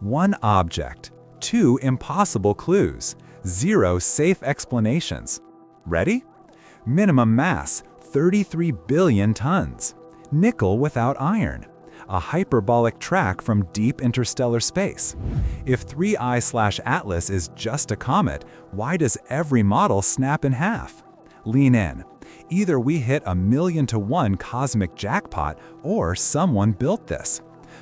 One object, two impossible clues, zero safe explanations. Ready? Minimum mass, 33 billion tons. Nickel without iron. A hyperbolic track from deep interstellar space. If 3I/Atlas is just a comet, why does every model snap in half? Lean in. Either we hit a 1,000,000-to-1 cosmic jackpot, or someone built this.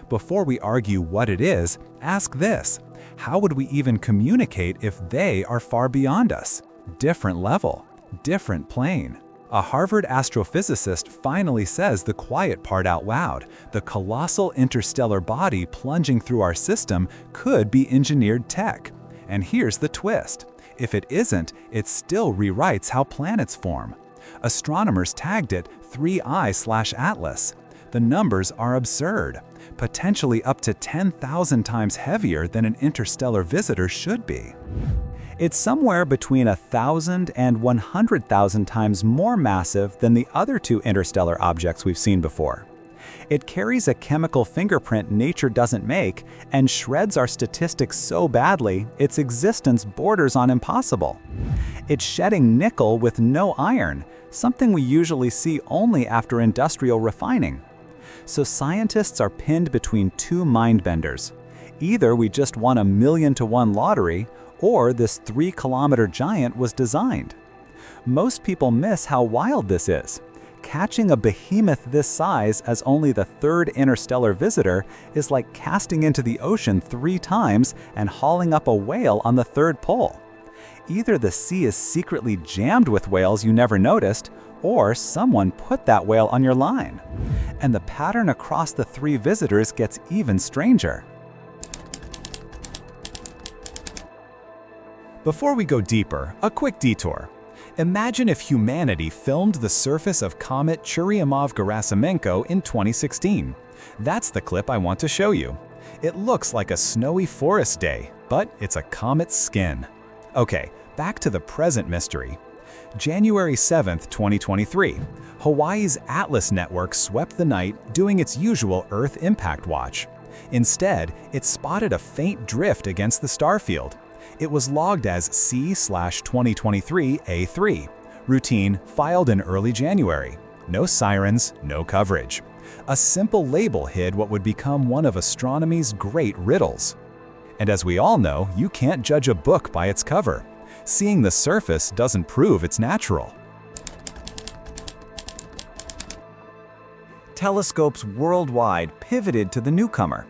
Before we argue what it is, ask this: how would we even communicate if they are far beyond us? Different level, different plane. A Harvard astrophysicist finally says the quiet part out loud. The colossal interstellar body plunging through our system could be engineered tech. And here's the twist. If it isn't, it still rewrites how planets form. Astronomers tagged it 3I/Atlas. The numbers are absurd, potentially up to 10,000 times heavier than an interstellar visitor should be. It's somewhere between 1,000 and 100,000 times more massive than the other two interstellar objects we've seen before. It carries a chemical fingerprint nature doesn't make and shreds our statistics so badly its existence borders on impossible. It's shedding nickel with no iron, something we usually see only after industrial refining. So scientists are pinned between two mind-benders. Either we just won a 1,000,000-to-1 lottery, or this 3-kilometer giant was designed. Most people miss how wild this is. Catching a behemoth this size as only the third interstellar visitor is like casting into the ocean 3 times and hauling up a whale on the third pole. Either the sea is secretly jammed with whales you never noticed, or someone put that whale on your line. And the pattern across the 3 visitors gets even stranger. Before we go deeper, a quick detour. Imagine if humanity filmed the surface of Comet Churyumov-Gerasimenko in 2016. That's the clip I want to show you. It looks like a snowy forest day, but it's a comet's skin. Okay, back to the present mystery. January 7th, 2023. Hawaii's Atlas network swept the night doing its usual Earth impact watch. Instead, it spotted a faint drift against the starfield. It was logged as C/2023-A3. Routine, filed in early January. No sirens, no coverage. A simple label hid what would become one of astronomy's great riddles. And as we all know, you can't judge a book by its cover. Seeing the surface doesn't prove it's natural. Telescopes worldwide pivoted to the newcomer.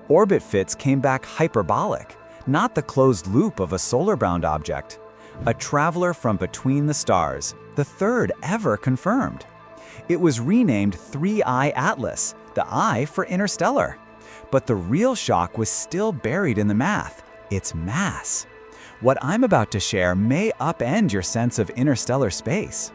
Orbit fits came back hyperbolic, not the closed loop of a solar-bound object. A traveler from between the stars, the third ever confirmed. It was renamed 3I Atlas, the I for interstellar. But the real shock was still buried in the math, its mass. What I'm about to share may upend your sense of interstellar space.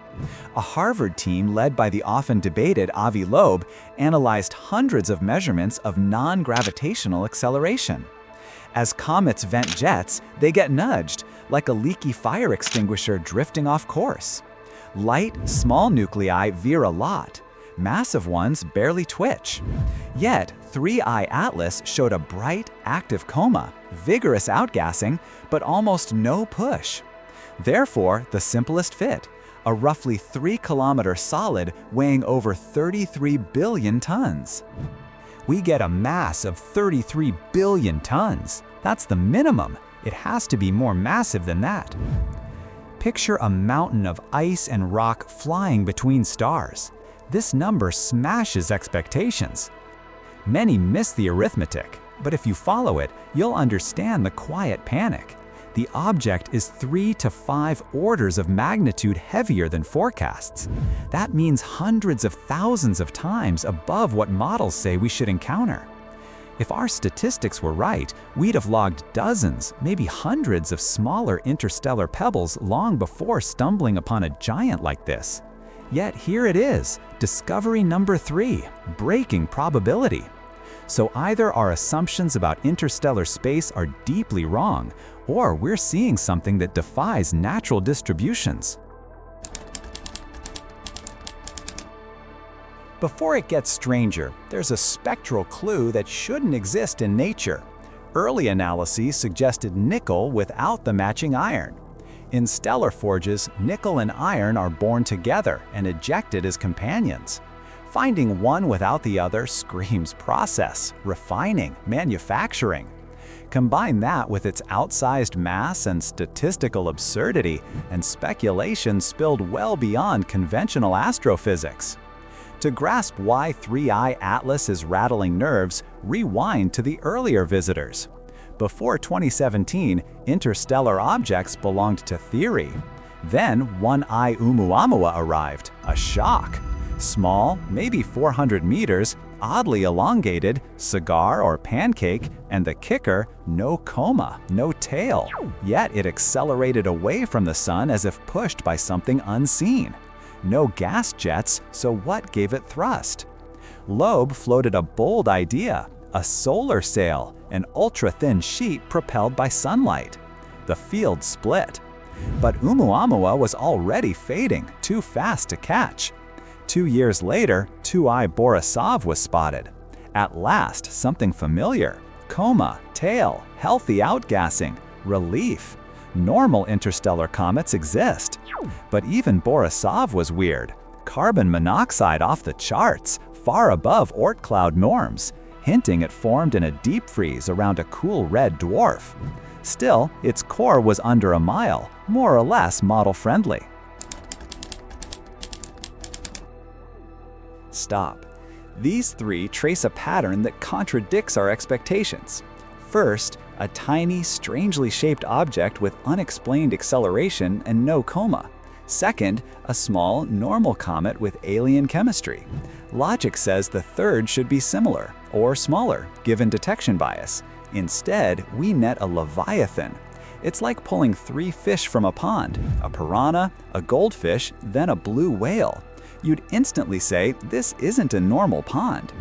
A Harvard team led by the often debated Avi Loeb analyzed hundreds of measurements of non-gravitational acceleration. As comets vent jets, they get nudged, like a leaky fire extinguisher drifting off course. Light, small nuclei veer a lot. Massive ones barely twitch. Yet, 3I Atlas showed a bright, active coma, vigorous outgassing, but almost no push. Therefore, the simplest fit, a roughly 3-kilometer solid weighing over 33 billion tons. We get a mass of 33 billion tons. That's the minimum. It has to be more massive than that. Picture a mountain of ice and rock flying between stars. This number smashes expectations. Many miss the arithmetic, but if you follow it, you'll understand the quiet panic. The object is 3 to 5 orders of magnitude heavier than forecasts. That means hundreds of thousands of times above what models say we should encounter. If our statistics were right, we'd have logged dozens, maybe hundreds of smaller interstellar pebbles long before stumbling upon a giant like this. Yet here it is, discovery number 3, breaking probability. So either our assumptions about interstellar space are deeply wrong, or we're seeing something that defies natural distributions. Before it gets stranger, there's a spectral clue that shouldn't exist in nature. Early analyses suggested nickel without the matching iron. In stellar forges, nickel and iron are born together and ejected as companions. Finding one without the other screams process, refining, manufacturing. Combine that with its outsized mass and statistical absurdity, and speculation spilled well beyond conventional astrophysics. To grasp why 3I Atlas is rattling nerves, rewind to the earlier visitors. Before 2017, interstellar objects belonged to theory. Then 1I Oumuamua arrived, a shock. Small, maybe 400 meters, oddly elongated, cigar or pancake, and the kicker, no coma, no tail. Yet it accelerated away from the sun as if pushed by something unseen. No gas jets, so what gave it thrust? Loeb floated a bold idea, a solar sail, an ultra-thin sheet propelled by sunlight. The field split. But Oumuamua was already fading, too fast to catch. 2 years later, 2I Borisov was spotted. At last, something familiar. Coma, tail, healthy outgassing, relief. Normal interstellar comets exist. But even Borisov was weird. Carbon monoxide off the charts, far above Oort cloud norms, hinting it formed in a deep freeze around a cool red dwarf. Still, its core was under a mile, more or less model-friendly. Stop. These three trace a pattern that contradicts our expectations. First, a tiny, strangely shaped object with unexplained acceleration and no coma. Second, a small, normal comet with alien chemistry. Logic says the third should be similar, or smaller, given detection bias. Instead, we net a leviathan. It's like pulling 3 fish from a pond, a piranha, a goldfish, then a blue whale. You'd instantly say, this isn't a normal pond.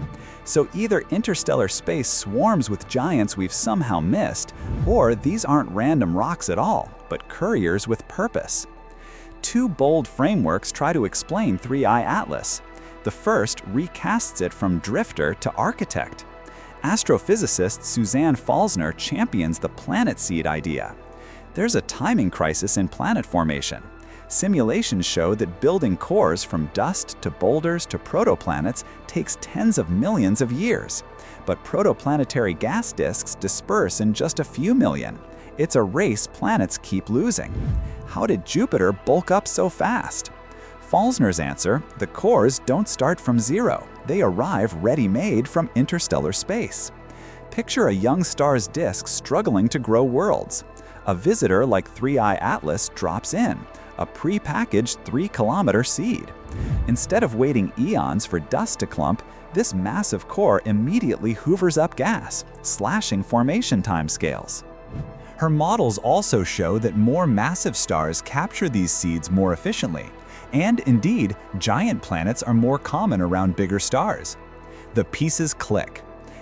So either interstellar space swarms with giants we've somehow missed, or these aren't random rocks at all, but couriers with purpose. 2 bold frameworks try to explain 3I Atlas. The first recasts it from drifter to architect. Astrophysicist Suzanne Falsner champions the planet seed idea. There's a timing crisis in planet formation. Simulations show that building cores from dust to boulders to protoplanets takes tens of millions of years. But protoplanetary gas disks disperse in just a few million. It's a race planets keep losing. How did Jupiter bulk up so fast? Falsner's answer, the cores don't start from zero. They arrive ready-made from interstellar space. Picture a young star's disk struggling to grow worlds. A visitor like 3I Atlas drops in, a pre-packaged 3-kilometer seed. Instead of waiting eons for dust to clump, this massive core immediately hoovers up gas, slashing formation timescales. Her models also show that more massive stars capture these seeds more efficiently, and indeed, giant planets are more common around bigger stars. The pieces click.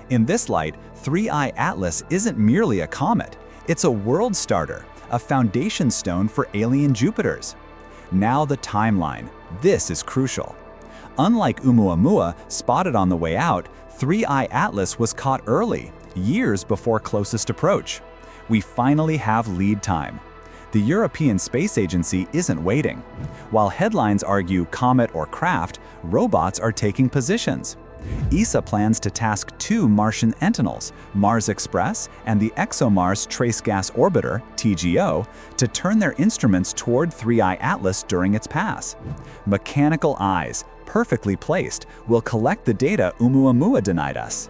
In this light, 3I Atlas isn't merely a comet, it's a world starter, a foundation stone for alien Jupiters. Now the timeline. This is crucial. Unlike Oumuamua, spotted on the way out, 3I Atlas was caught early, years before closest approach. We finally have lead time. The European Space Agency isn't waiting. While headlines argue comet or craft, robots are taking positions. ESA plans to task 2 Martian Sentinels, Mars Express and the ExoMars Trace Gas Orbiter, TGO, to turn their instruments toward 3I Atlas during its pass. Mechanical eyes, perfectly placed, will collect the data Oumuamua denied us.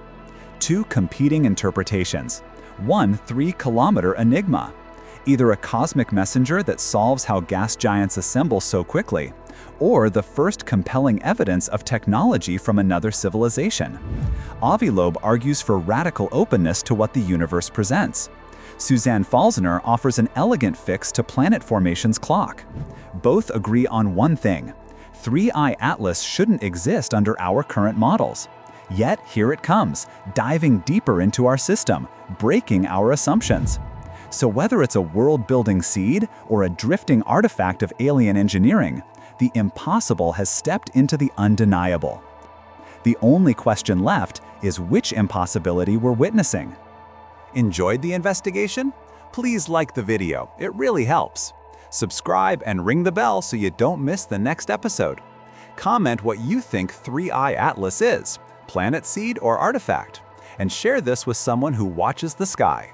2 competing interpretations. One 3-kilometer enigma. Either a cosmic messenger that solves how gas giants assemble so quickly, or the first compelling evidence of technology from another civilization. Avi Loeb argues for radical openness to what the universe presents. Suzanne Falsner offers an elegant fix to planet formation's clock. Both agree on one thing: 3I Atlas shouldn't exist under our current models. Yet here it comes, diving deeper into our system, breaking our assumptions. So whether it's a world-building seed or a drifting artifact of alien engineering, the impossible has stepped into the undeniable. The only question left is which impossibility we're witnessing. Enjoyed the investigation? Please like the video, it really helps. Subscribe and ring the bell so you don't miss the next episode. Comment what you think 3I Atlas is, planet seed or artifact, and share this with someone who watches the sky.